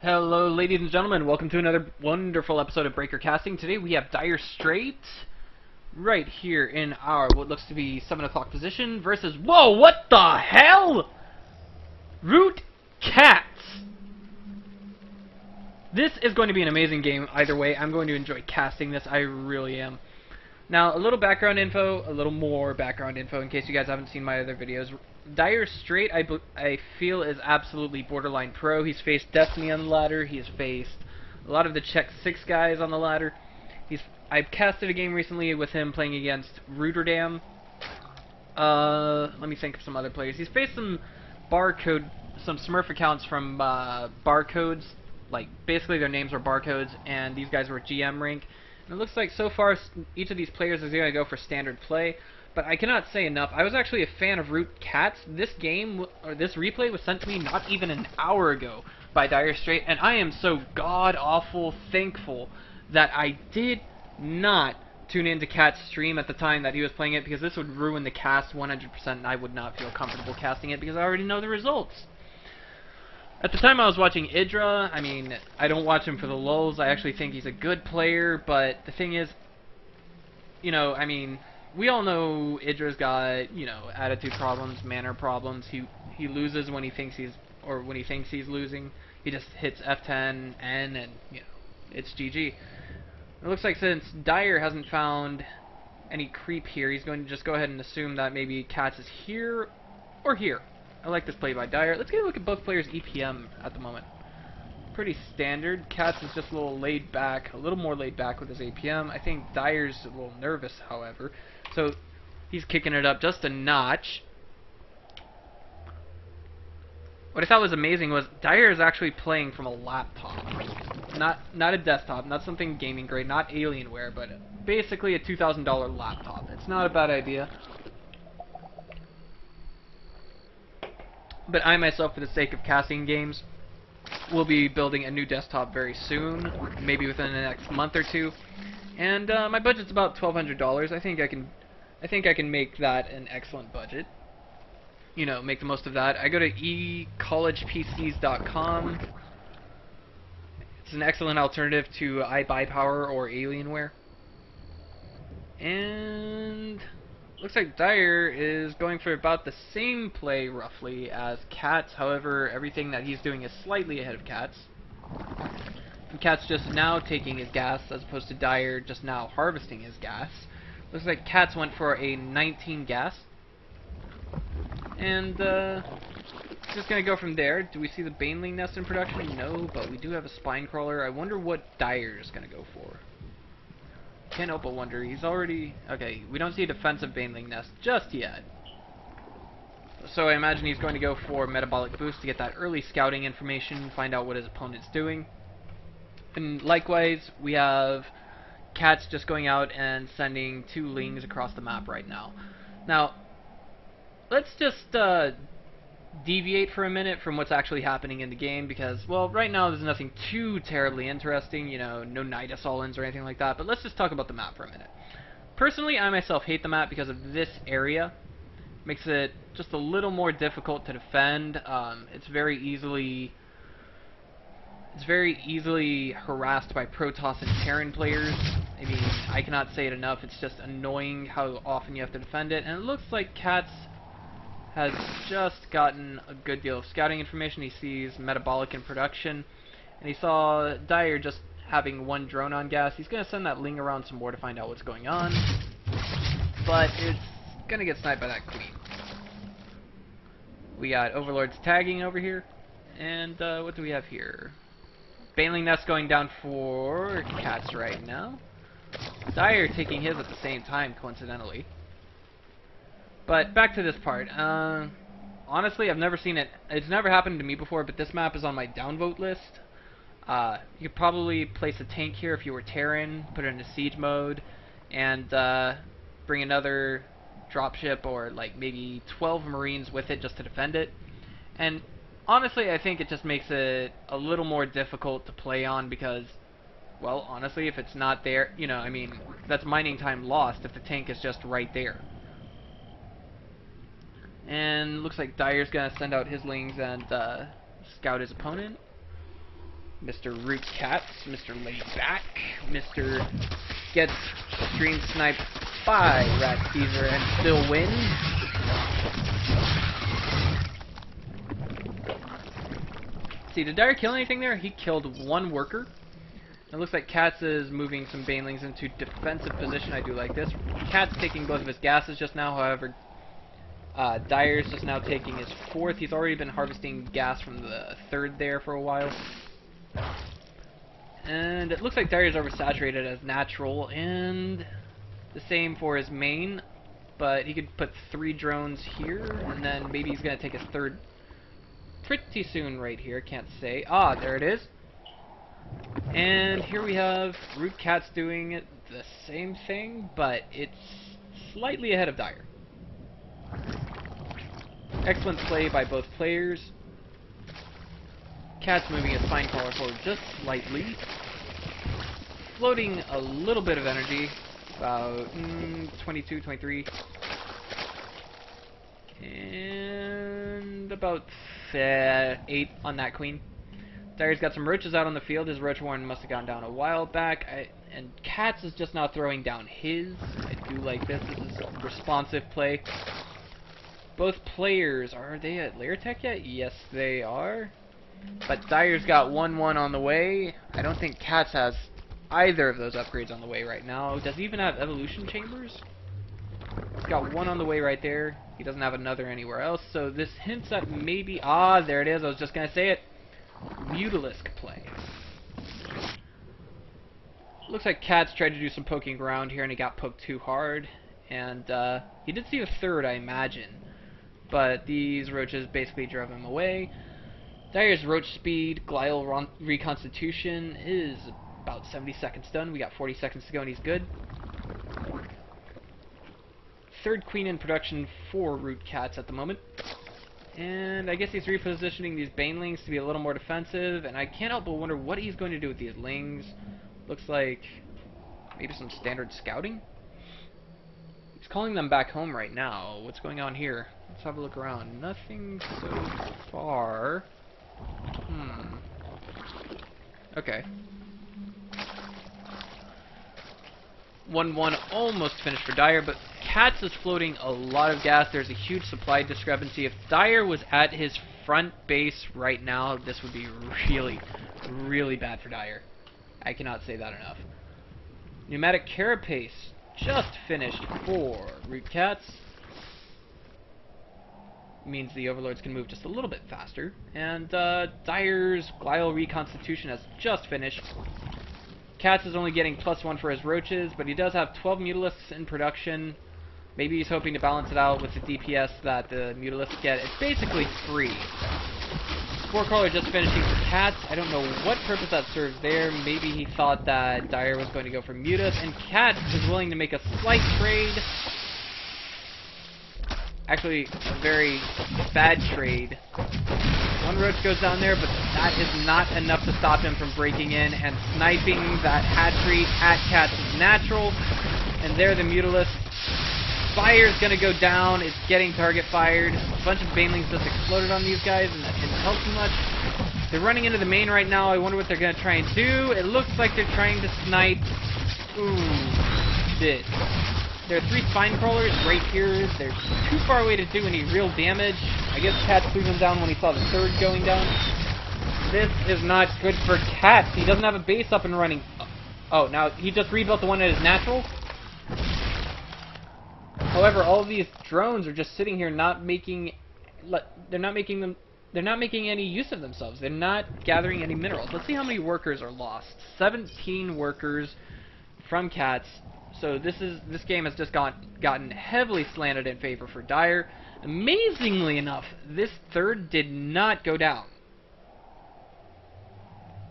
Hello, ladies and gentlemen. Welcome to another wonderful episode of Breaker Casting. Today we have Direstrait right here in our what looks to be 7 o'clock position versus whoa, what the hell? ROOTCatz. This is going to be an amazing game either way. I'm going to enjoy casting this. I really am. Now, a little background info, a little more background info in case you guys haven't seen my other videos. Direstrait, I feel, is absolutely borderline pro. He's faced Destiny on the ladder. He's faced a lot of the Czech 6 guys on the ladder. I've casted a game recently with him playing against Rotterdam. Let me think of some other players. He's faced some Smurf accounts from barcodes. Like, basically their names were barcodes, and these guys were GM rank. And it looks like so far each of these players is going to go for standard play. But I cannot say enough. I was actually a fan of ROOTCatz. This game, or this replay, was sent to me not even an hour ago by Direstrait, and I am so god-awful thankful that I did not tune into Cat's stream at the time that he was playing it, because this would ruin the cast 100%, and I would not feel comfortable casting it because I already know the results. At the time I was watching Idra. I mean, I don't watch him for the lulz. I actually think he's a good player, but the thing is, you know, I mean, we all know Idra's got, you know, attitude problems, manner problems. He loses when he thinks he's losing. He just hits F10, N, and, you know, it's GG. It looks like since Dire hasn't found any creep here, he's going to just go ahead and assume that maybe Catz is here or here. I like this play by Dire. Let's get a look at both players' EPM at the moment. Pretty standard. Catz is just a little laid back, a little more laid back with his APM. I think Dire's a little nervous, however. So he's kicking it up just a notch. What I thought was amazing was Dire is actually playing from a laptop. Not a desktop, not something gaming grade, not Alienware, but basically a $2,000 laptop. It's not a bad idea. But I myself, for the sake of casting games, will be building a new desktop very soon, maybe within the next month or two. And my budget's about $1,200. I think I can make that an excellent budget. You know, make the most of that. I go to ecollegepcs.com. It's an excellent alternative to iBuyPower or Alienware. And looks like Dire is going for about the same play, roughly, as Catz. However, everything that he's doing is slightly ahead of Catz. And Catz just now taking his gas, as opposed to Dire just now harvesting his gas. Looks like Catz went for a 19 gas. And, just gonna go from there. Do we see the Baneling nest in production? No, but we do have a spine crawler. I wonder what Dire's gonna go for. Can't help but wonder. He's already... Okay, we don't see a defensive Baneling nest just yet. So I imagine he's going to go for metabolic boost to get that early scouting information, find out what his opponent's doing. And likewise, we have Catz just going out and sending 2 lings across the map right now. Now, let's just deviate for a minute from what's actually happening in the game, because, well, right now there's nothing too terribly interesting, you know, no Night Assaultins or anything like that, but let's just talk about the map for a minute. Personally, I myself hate the map because of this area. Makes it just a little more difficult to defend. It's very easily harassed by Protoss and Terran players. I mean, I cannot say it enough. It's just annoying how often you have to defend it, and it looks like Catz has just gotten a good deal of scouting information. He sees metabolic in production, and he saw Dire just having 1 drone on gas. He's going to send that ling around some more to find out what's going on, but it's going to get sniped by that queen. We got Overlords tagging over here, and what do we have here? Baneling nest going down for Catz right now. Dire taking his at the same time, coincidentally. But back to this part. Honestly, I've never seen it. It's never happened to me before, but this map is on my downvote list. You could probably place a tank here if you were Terran, put it into siege mode, and bring another dropship or like maybe 12 Marines with it just to defend it. And honestly, I think it just makes it a little more difficult to play on because, well, honestly, if it's not there, you know, I mean, that's mining time lost if the tank is just right there. And looks like Dire's gonna send out his lings and scout his opponent. Mr. ROOTCatz, Mr. Laid Back, Mr. Gets stream sniped by Rat Caesar and still win. See, did Dire kill anything there? He killed one worker. It looks like Katz is moving some banelings into defensive position. I do like this. Katz taking both of his gases just now, however, Dire's just now taking his fourth. He's already been harvesting gas from the third there for a while. And it looks like Dire's oversaturated as natural, and the same for his main, but he could put 3 drones here, and then maybe he's going to take his third pretty soon right here, can't say. Ah, there it is. And here we have ROOTCatz doing it the same thing, but it's slightly ahead of Dire. Excellent play by both players. Cat's moving his spine crawler forward just slightly. Floating a little bit of energy, about 22, 23. And about 8 on that queen. Dire's got some roaches out on the field. His roach warren must have gone down a while back. And Katz is just now throwing down his. I do like this. This is responsive play. Both players, are they at lair tech yet? Yes, they are. But Dire's got 1-1 on the way. I don't think Katz has either of those upgrades on the way right now. Does he even have evolution chambers? He's got 1 on the way right there. He doesn't have another anywhere else. So this hints at maybe... Ah, there it is. I was just going to say it. Mutalisk play. Looks like Katz tried to do some poking around here and he got poked too hard. And he did see a third, I imagine. But these roaches basically drove him away. Dire's roach speed, glial reconstitution is about 70 seconds done. We got 40 seconds to go and he's good. Third queen in production for ROOTCatz at the moment. And I guess he's repositioning these banelings to be a little more defensive, and I can't help but wonder what he's going to do with these lings. Looks like maybe some standard scouting? He's calling them back home right now. What's going on here? Let's have a look around. Nothing so far. Okay. 1-1 almost finished for Dire, but Katz is floating a lot of gas. There's a huge supply discrepancy. If Dire was at his front base right now, this would be really, really bad for Dire. I cannot say that enough. Pneumatic carapace just finished for ROOTCatz. Means the overlords can move just a little bit faster. And Dire's glial reconstitution has just finished. Katz is only getting +1 for his roaches, but he does have 12 mutalisks in production. Maybe he's hoping to balance it out with the DPS that the mutalisks get. It's basically free. Spore Crawler just finishing for Katz. I don't know what purpose that serves there. Maybe he thought that Dire was going to go for Mutas, and Katz is willing to make a slight trade. Actually, a very bad trade. 1 roach goes down there, but that is not enough to stop him from breaking in and sniping that hatchery at Katz's natural. And there the Mutalisk. Fire's gonna go down. It's getting target fired. A bunch of banelings just exploded on these guys, and that didn't help too much. They're running into the main right now. I wonder what they're gonna try and do. It looks like they're trying to snipe. Ooh, shit. There are 3 spine crawlers right here. They're too far away to do any real damage. I guess Katz threw them down when he saw the third going down. This is not good for Katz. He doesn't have a base up and running. Oh, now he just rebuilt the one that is natural. However, all of these drones are just sitting here not making... They're not making any use of themselves. They're not gathering any minerals. Let's see how many workers are lost. 17 workers from Katz. So this game has just gotten heavily slanted in favor for Dire. Amazingly enough, this third did not go down.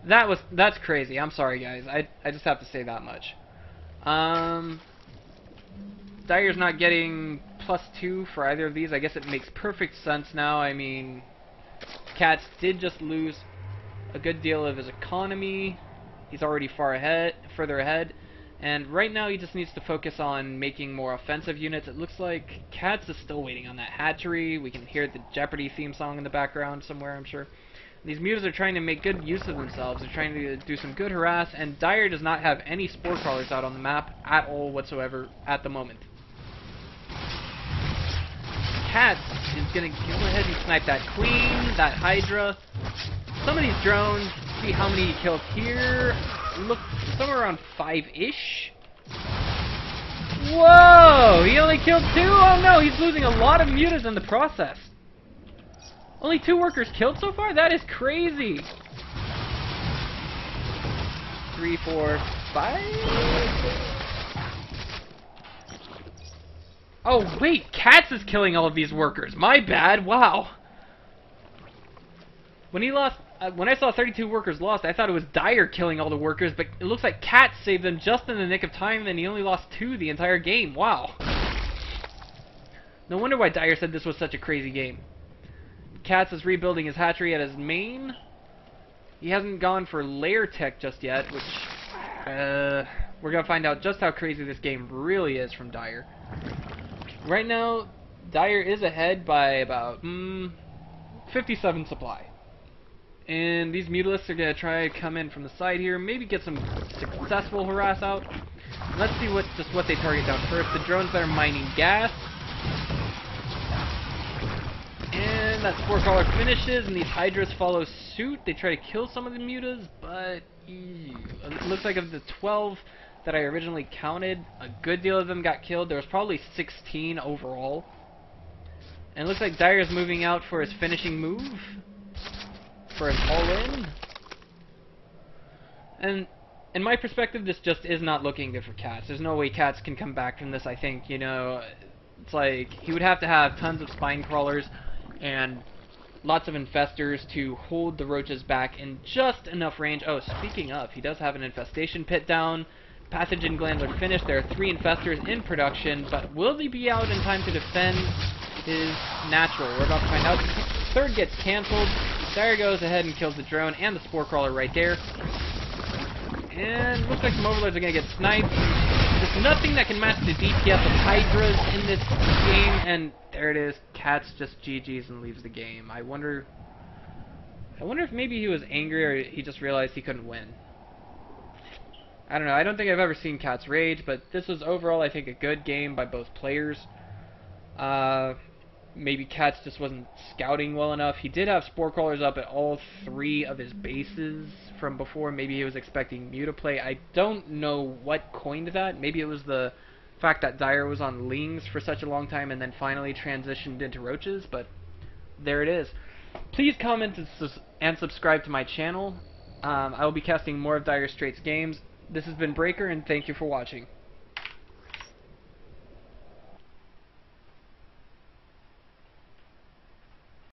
That's crazy. I'm sorry, guys. I just have to say that much. Dire's not getting +2 for either of these. I guess it makes perfect sense now. I mean, Katz did just lose a good deal of his economy. He's already further ahead. And right now he just needs to focus on making more offensive units. It looks like Katz is still waiting on that hatchery. We can hear the Jeopardy theme song in the background somewhere, I'm sure. These mutas are trying to make good use of themselves. They're trying to do some good harass, and Dire does not have any spore crawlers out on the map at all whatsoever at the moment. Catz is going to go ahead and snipe that Queen, that Hydra. Some of these drones, see how many he kills here. Look, somewhere around 5-ish. Whoa! He only killed 2? Oh no, he's losing a lot of mutas in the process. Only 2 workers killed so far? That is crazy. 3, 4, 5... Oh wait, Catz is killing all of these workers. My bad. Wow. When he lost, when I saw 32 workers lost, I thought it was Dire killing all the workers, but it looks like Catz saved them just in the nick of time, and he only lost 2 the entire game. Wow. No wonder why Dire said this was such a crazy game. Catz is rebuilding his hatchery at his main. He hasn't gone for lair tech just yet, which we're gonna find out just how crazy this game really is from Dire. Right now, Dire is ahead by about 57 supply. And these mutalisks are going to try to come in from the side here, maybe get some successful harass out. Let's see what they target down first. The drones that are mining gas. And that spore crawler finishes, and these hydras follow suit. They try to kill some of the mutas, but it looks like of the 12 that I originally counted, a good deal of them got killed. There was probably 16 overall. And it looks like Dire is moving out for his finishing move. For an all-in. And in my perspective, this just is not looking good for Catz. There's no way Catz can come back from this, I think. You know, it's like he would have to have tons of spine crawlers and lots of infestors to hold the roaches back in just enough range. Oh, speaking of, he does have an infestation pit down. Pathogen glands are finished. There are 3 infestors in production, but will they be out in time to defend his natural? We're about to find out. The 3rd gets cancelled. Dire goes ahead and kills the drone and the spore crawler right there. And looks like some overlords are going to get sniped. There's nothing that can match the DPS of Hydras in this game, and there it is. Catz just GG's and leaves the game. I wonder if maybe he was angry or he just realized he couldn't win. I don't know. I don't think I've ever seen Catz rage, but this was overall, I think, a good game by both players. Maybe Catz just wasn't scouting well enough. He did have spore crawlers up at all 3 of his bases from before. Maybe he was expecting Muta play. I don't know what coined that. Maybe it was the fact that Dire was on Lings for such a long time and then finally transitioned into roaches, but there it is. Please comment and subscribe to my channel. I will be casting more of Direstrait's games. This has been Breaker, and thank you for watching.